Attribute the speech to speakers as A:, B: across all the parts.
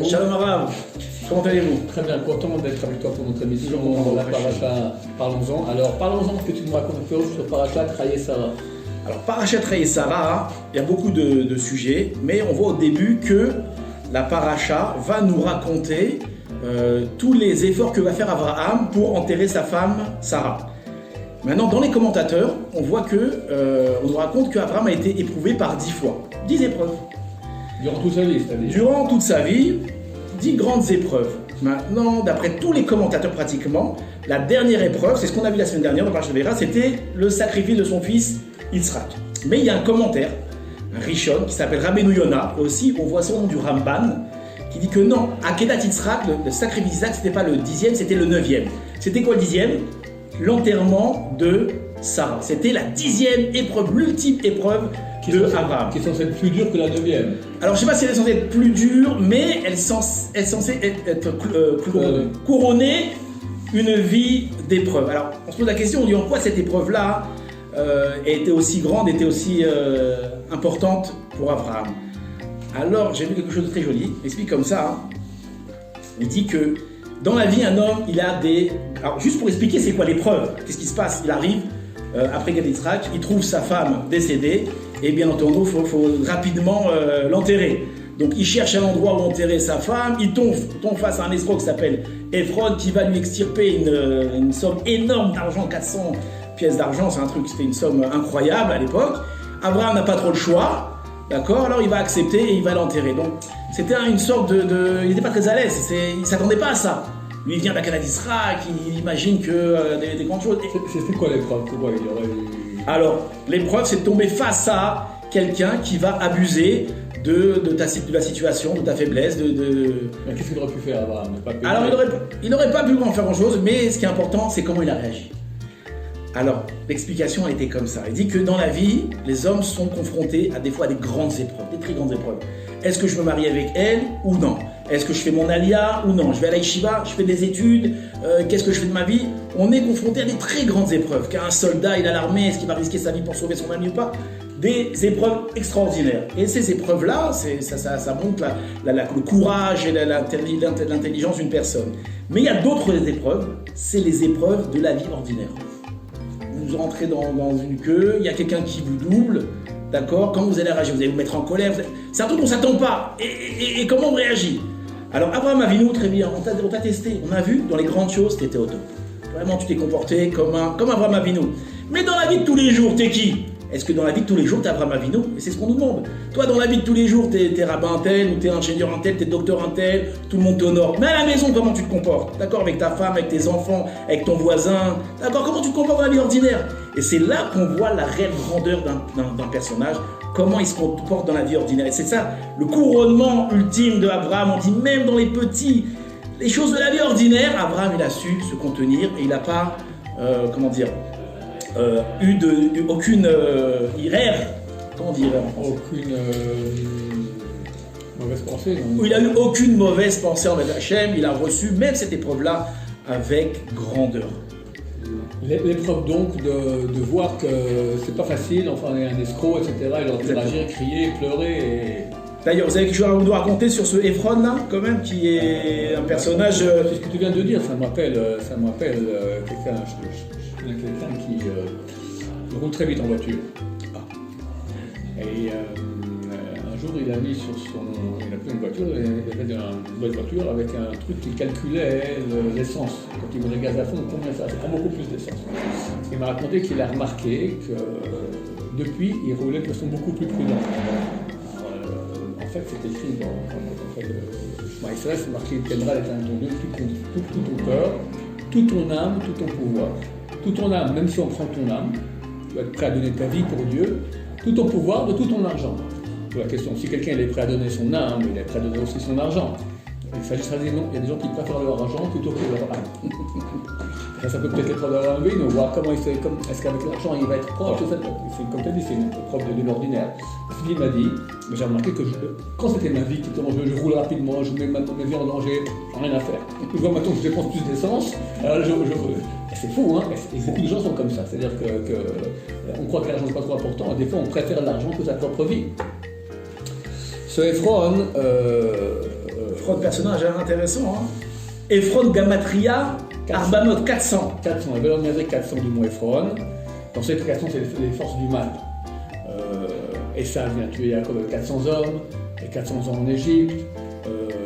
A: Shalom Arav. Comment allez-vous?
B: Très bien, content d'être avec toi pour notre émission. La paracha, parlons-en. Alors, parlons-en, que tu nous racontes un peu sur Parachat Chayei Sarah.
A: Alors, Parachat Chayei Sarah, il y a beaucoup de sujets, mais on voit au début que la paracha va nous raconter tous les efforts que va faire Abraham pour enterrer sa femme Sarah. Maintenant, dans les commentateurs, on voit on nous raconte qu'Abraham a été éprouvé par 10 fois, 10 épreuves.
B: Durant toute sa vie, c'est-à-dire?
A: Durant toute sa vie, 10 grandes épreuves. Maintenant, d'après tous les commentateurs pratiquement, la dernière épreuve, c'est ce qu'on a vu la semaine dernière dans Parashat Vayera, c'était le sacrifice de son fils Yitzhak. Mais il y a un commentaire, un Rishon, qui s'appelle Rabbeinu Yonah, aussi on voit son nom du Ramban, qui dit que non, Akedat Yitzhak, le sacrifice d'Yitzhak, c'était pas le 10e, c'était le 9e. C'était quoi le 10e? L'enterrement de Sarah. C'était la 10e épreuve, l'ultime épreuve de Abraham.
B: Qui est censée être plus dure que la 9e.
A: Alors je ne sais pas si elle est censée être plus dure, mais elle est censée être couronnée une vie d'épreuve. Alors on se pose la question, on dit en quoi cette épreuve-là était aussi grande, était aussi importante pour Abraham. Alors j'ai vu quelque chose de très joli, il explique comme ça, il dit que dans la vie un homme il a des... Alors juste pour expliquer c'est quoi l'épreuve, qu'est-ce qui se passe, il arrive après Gad Yitzhak, il trouve sa femme décédée, et bien entendu, il faut rapidement l'enterrer. Donc il cherche un endroit où enterrer sa femme, il tombe face à un escroc qui s'appelle Ephron qui va lui extirper une somme énorme d'argent, 400 pièces d'argent, c'est un truc, c'était une somme incroyable à l'époque. Abraham n'a pas trop le choix, d'accord, alors il va accepter et il va l'enterrer. Donc c'était une sorte il n'était pas très à l'aise, il ne s'attendait pas à ça. Lui il vient d'Akedat Yitzhak, il imagine que des grandes choses.
B: C'était quoi l'épreuve?
A: Alors, l'épreuve, c'est de tomber face à quelqu'un qui va abuser de la situation, de ta faiblesse.
B: Qu'est-ce qu'il aurait pu faire, Abraham?
A: Alors, il n'aurait pas pu faire grand-chose, mais ce qui est important, c'est comment il a réagi. Alors, l'explication a été comme ça. Il dit que dans la vie, les hommes sont confrontés à des fois à des grandes épreuves, des très grandes épreuves. Est-ce que je me marie avec elle ou non? Est-ce que je fais mon alia ou non? Je vais à la yeshiva, je fais des études, qu'est-ce que je fais de ma vie? On est confronté à des très grandes épreuves. Qu'un soldat, il a l'armée, est-ce qu'il va risquer sa vie pour sauver son ami ou pas? Des épreuves extraordinaires. Et ces épreuves-là, ça montre le courage et l'intelligence d'une personne. Mais il y a d'autres épreuves, c'est les épreuves de la vie ordinaire. Vous rentrez dans une queue, il y a quelqu'un qui vous double, d'accord? Comment vous allez réagir? Vous allez vous mettre en colère? C'est un truc qu'on ne s'attend pas. Et comment on réagit? Alors Abraham Avinu, très bien, on t'a testé, on a vu dans les grandes choses, tu étais au top. Vraiment, tu t'es comporté comme Abraham Avinu. Mais dans la vie de tous les jours, t'es qui? Est-ce que dans la vie de tous les jours, t'es Abraham Avinu? Et c'est ce qu'on nous demande. Toi, dans la vie de tous les jours, t'es rabbin un tel, ou t'es ingénieur un tel, t'es docteur un tel, tout le monde t'honore. Mais à la maison, comment tu te comportes? D'accord? Avec ta femme, avec tes enfants, avec ton voisin. D'accord? Comment tu te comportes dans la vie ordinaire? Et c'est là qu'on voit la réelle grandeur d'un personnage, comment il se comporte dans la vie ordinaire. Et c'est ça, le couronnement ultime de Abraham. On dit même dans les choses de la vie ordinaire, Abraham, il a su se contenir et il n'a pas, eu aucune irère. Comment dire?
B: Aucune mauvaise pensée. Non?
A: Il a eu aucune mauvaise pensée envers Hachem. Il a reçu même cette épreuve-là avec grandeur.
B: L'épreuve donc de voir que c'est pas facile, enfin il y a un escroc, etc. Il aurait pu réagir, crier, pleurer.
A: D'ailleurs, vous avez quelque chose à nous raconter sur ce Ephron là, quand même, qui est un personnage.
B: C'est ce que tu viens de dire, ça me rappelle quelqu'un qui roule très vite en voiture. Et un jour, il a mis il a pris une voiture, il avait une bonne voiture avec un truc qui calculait l'essence. Quand il met le gaz à fond, combien ça prend beaucoup plus d'essence. Il m'a raconté qu'il a remarqué que depuis, il roulait de façon beaucoup plus prudente. En fait, c'est écrit dans le Shema Israël, c'est marqué « T'aimeras l'éternel ton Dieu, tout ton cœur, toute ton âme, tout ton pouvoir. » Tout ton âme, même si on prend ton âme, tu vas être prêt à donner ta vie pour Dieu, tout ton pouvoir, de tout ton argent. Pour la question, si quelqu'un est prêt à donner son âme, il est prêt à donner aussi son argent. Il s'agit de dire non, il y a des gens qui préfèrent leur argent plutôt que leur âme. Ça peut peut-être être dans un vie, nous voir comment est-ce qu'avec l'argent il va être proche. Comme tu as dit, c'est une preuve de l'ordinaire. Philippe m'a dit, j'ai remarqué que quand c'était ma vie qui était en jeu, je roule rapidement, je mets ma vie en danger, j'ai rien à faire. Je vois maintenant que je dépense plus d'essence, alors c'est fou, hein, et beaucoup de gens sont comme ça. C'est-à-dire qu'on croit que l'argent n'est pas trop important, et des fois on préfère l'argent que sa propre vie. Ce Ephron
A: Ephron, personnage intéressant. Hein. Ephron, Gamatria, Arbamot, 400.
B: 400, la valeur numérique 400 du mot Ephron. Dans cette 400, c'est les forces du mal. Esav vient tuer Jacob avec 400 hommes, et 400 hommes en Égypte.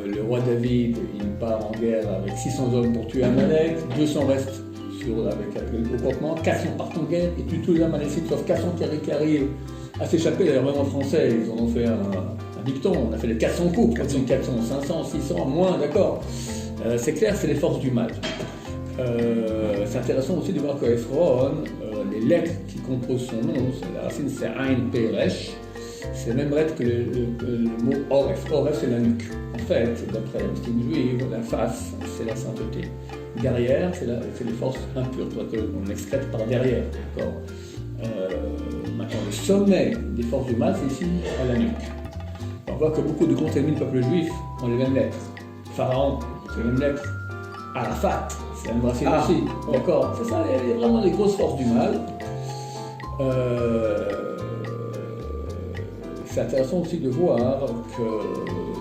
B: Le roi David, il part en guerre avec 600 hommes pour tuer Amalek. 200 restent avec le campement. 400 partent en guerre et tuent tous les Amalécites, sauf 400 qui arrivent à s'échapper. D'ailleurs, même en français, ils en ont fait un dicton. On a fait les 400 couples, 400, 500, 600, moins, d'accord. C'est clair, c'est les forces du mal. C'est intéressant aussi de voir que Ephron, les lettres qui composent son nom, la racine c'est Ain Peresh, c'est la même lettre que le mot Oref. Oref c'est la nuque. En fait, d'après la mystique juive, la face c'est la sainteté. Derrière, c'est les forces impures, qu'on excrète par derrière. D'accord. Maintenant, le sommet des forces du mal, c'est ici à la nuque. On voit que beaucoup de grands ennemis du peuple juif ont les mêmes lettres. Pharaon, c'est les mêmes lettres. Arafat, c'est la même racine aussi. D'accord. C'est ça, vraiment les grosses forces du mal. C'est intéressant aussi de voir que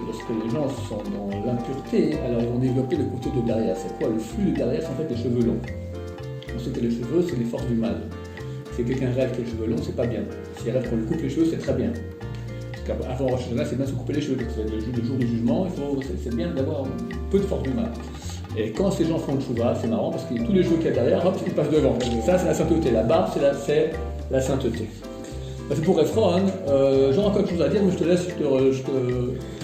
B: lorsque les gens sont dans l'impureté, alors ils vont développer le côté de derrière. C'est quoi le flux de derrière? C'est en fait les cheveux longs. On sait que les cheveux, c'est les forces du mal. Si quelqu'un rêve que les cheveux longs, c'est pas bien. S'il rêve qu'on lui coupe les cheveux, c'est très bien. Parce qu'avant Rosh Hashanah, c'est bien de se couper les cheveux. Le jour du jugement, c'est bien d'avoir peu de force du mal. Et quand ces gens font le chouva, c'est marrant parce que tous les cheveux qu'il y a derrière, hop, ils passent devant. Ça, c'est la sainteté. La barbe, c'est la sainteté. C'est pour Ephron. J'aurais encore quelque chose à dire, mais je te laisse.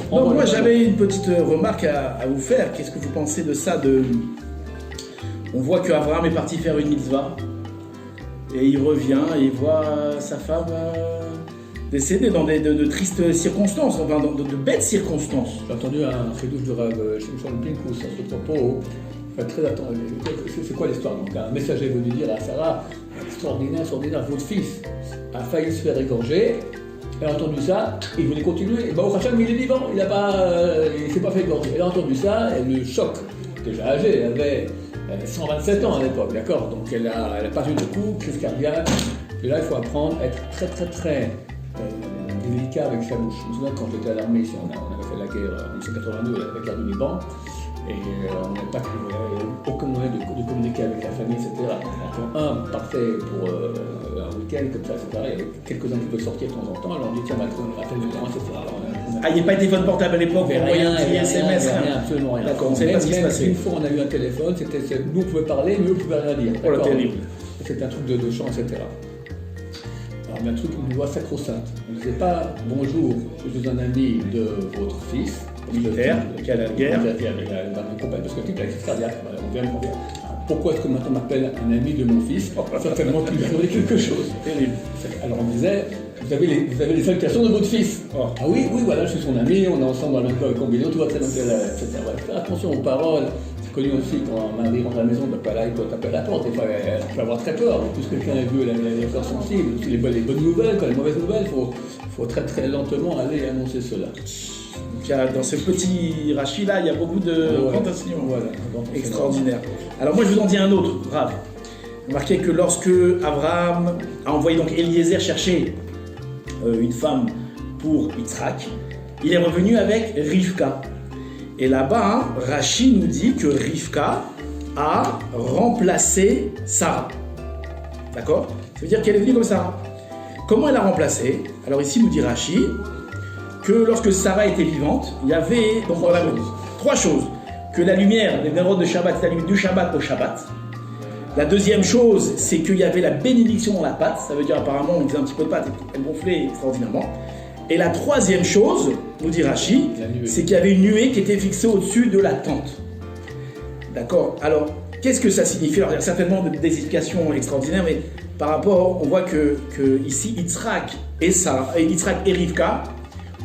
A: Non, moi j'avais une petite remarque à vous faire. Qu'est-ce que vous pensez de ça On voit qu'Abraham est parti faire une mitzvah et il revient et il voit sa femme décédée dans de tristes circonstances, enfin de bêtes circonstances.
B: J'ai entendu un chidouche de Rav Shimshon Pinkus à ce propos. Très attendu. C'est quoi l'histoire? Donc un messager est venu dire à Sarah, extraordinaire, votre fils a failli se faire égorger. Elle a entendu ça, il voulait continuer. Et Baruch Hashem, il est vivant, il ne s'est pas fait égorger. Elle a entendu ça, et le choc, déjà âgée, elle avait 127 ans à l'époque, d'accord? Donc elle a pas eu de coup, crise cardiaque. Et là, il faut apprendre à être très délicat avec sa bouche. Je me souviens quand j'étais à l'armée ici, on avait fait la guerre en 1982 avec la guerre du Liban. Et on n'avait aucun moyen de communiquer avec la famille, etc. Quand un partait pour un week-end, comme ça, etc., il y avait quelques-uns qui pouvaient sortir de temps en temps, alors on dit tiens, on va faire du temps, etc.
A: Il n'y a pas de téléphone portable à l'époque,
B: rien, absolument rien.
A: D'accord, on ne savait pas ce qui se passait.
B: Une fois, on a eu un téléphone, nous on pouvait parler, mais eux ne pouvaient rien dire.
A: Oh, terrible.
B: C'était un truc de chant, etc. Alors, il y a un truc, une voix sacro-sainte. On ne disait pas bonjour, je suis un ami de votre fils.
A: Militaire, qui est à la guerre.
B: Parce que le type a une crise cardiaque, on vient de mourir. Pourquoi est-ce que maintenant on m'appelle un ami de mon fils? Certainement qu'il lui faudrait quelque chose.
A: Terrible.
B: Alors on disait, vous avez les salutations de votre fils.
A: Oh.
B: Ah oui, voilà, je suis son ami, on est ensemble dans le même combinaison, tout va très bien, etc. Faire attention aux paroles. C'est connu aussi quand un mari rentre à la maison, il doit taper à la porte. Des fois, il faut avoir très peur. En plus, quelqu'un est vu, il a cœur sensible. Aussi les bonnes nouvelles, quand les mauvaises nouvelles, il faut très lentement aller annoncer cela.
A: Dans ce petit rachis-là, il y a beaucoup de enseignements extraordinaires. Alors moi, je vous en dis un autre, brave. Remarquez que lorsque Abraham a envoyé donc Eliezer chercher une femme pour Yitzhak, il est revenu avec Rivka. Et là-bas, Rachi nous dit que Rivka a remplacé Sarah. D'accord? Ça veut dire qu'elle est venue comme Sarah. Comment elle a remplacé? Alors ici, nous dit Rachi que lorsque Sarah était vivante, il y avait donc trois choses. Que la lumière des nérodes de Shabbat, c'est la lumière du Shabbat au Shabbat. La deuxième chose, c'est qu'il y avait la bénédiction dans la pâte. Ça veut dire apparemment, on faisait un petit peu de pâte et elle gonflait extraordinairement. Et la troisième chose, nous dit Rachi, c'est qu'il y avait une nuée qui était fixée au-dessus de la tente. D'accord? Alors, qu'est-ce que ça signifie? Alors, il y a certainement des explications extraordinaires, mais par rapport, on voit que ici, Yitzhak et Rivka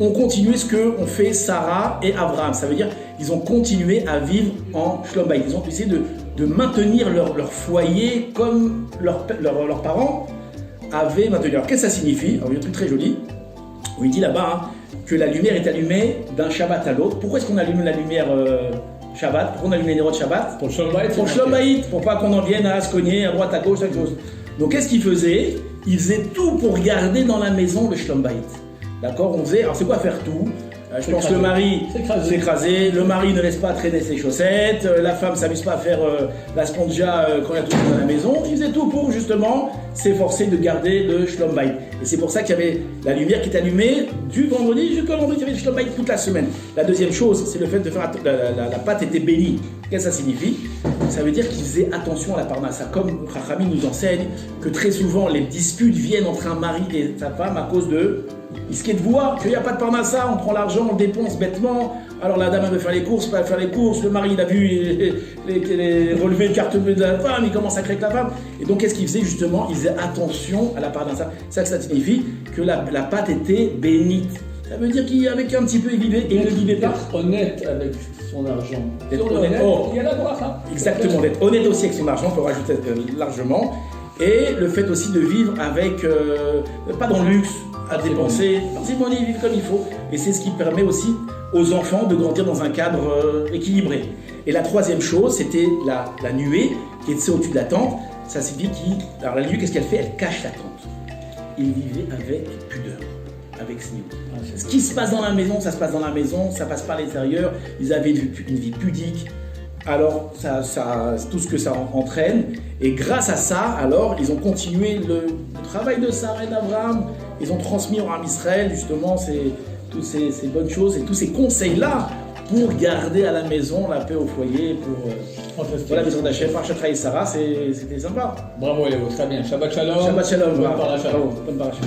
A: ont continué ce que ont fait Sarah et Abraham. Ça veut dire qu'ils ont continué à vivre en Shlom Bayit. Ils ont essayé de maintenir leur foyer comme leurs parents avaient maintenu. Alors qu'est-ce que ça signifie? Alors il y a un truc très joli, où il dit là-bas que la lumière est allumée d'un Shabbat à l'autre. Pourquoi est-ce qu'on allume la lumière Shabbat? Pourquoi on allume les nérodes Shabbat?
B: Pour le Shlom Bayit.
A: Pour le Shlom Bayit, pour pas qu'on en vienne à se cogner à droite, à gauche, quelque chose. Donc qu'est-ce qu'ils faisaient? Ils faisaient tout pour garder dans la maison le Shlom Bayit. D'accord, on faisait, alors c'est quoi faire tout? Je pense que le mari s'écraser, le mari ne laisse pas traîner ses chaussettes, la femme s'amuse pas à faire la spongia quand il y a tout le monde dans la maison. Il faisait tout pour justement s'efforcer de garder le Shalom Bayit. Et c'est pour ça qu'il y avait la lumière qui est allumée du vendredi jusqu'au vendredi, il y avait le Shalom Bayit toute la semaine. La deuxième chose, c'est le fait de faire la pâte était bénie. Qu'est-ce que ça signifie? Ça veut dire qu'il faisait attention à la parnassa. Comme Chachamim nous enseigne que très souvent les disputes viennent entre un mari et sa femme à cause de risquer de voir qu'il n'y a pas de parnassa, on prend l'argent, on le dépense bêtement. Alors la dame elle veut faire les courses, pas faire les courses, le mari il a vu les relevés de carte bleue de la femme, il commence à créer avec la femme. Et donc qu'est-ce qu'il faisait justement? Il faisait attention à la parnassa. C'est ça que ça signifie que la pâte était bénite. Ça veut dire qu'avec un petit peu il vivait et il ne vivait pas.
B: Être honnête avec son argent.
A: D'être honnête.
B: Il y a la bracha.
A: Exactement, d'être honnête aussi avec son argent, on peut rajouter largement. Et le fait aussi de vivre avec, pas dans le luxe, à dépenser, parcimonie, vivre comme il faut. Et c'est ce qui permet aussi aux enfants de grandir dans un cadre équilibré. Et la troisième chose, c'était la nuée qui était au-dessus de la tente. Ça signifie alors la nuée, qu'est-ce qu'elle fait? Elle cache la tente. Il vivait avec pudeur, avec snio. Ce qui se passe dans la maison, ça se passe dans la maison, ça passe pas à l'extérieur. Ils avaient une vie pudique. Alors, tout ce que ça entraîne. Et grâce à ça, alors, ils ont continué le travail de Sarah et d'Abraham. Ils ont transmis au Ham Israël, justement, toutes ces bonnes choses et tous ces conseils-là pour garder à la maison la paix au foyer, pour la maison d'Hachem, par Shatra et Sarah, c'était sympa.
B: Bravo, Léo, très bien. Shabbat Shalom.
A: Shabbat Shalom.
B: Bonne paracha.
A: Bonne paracha.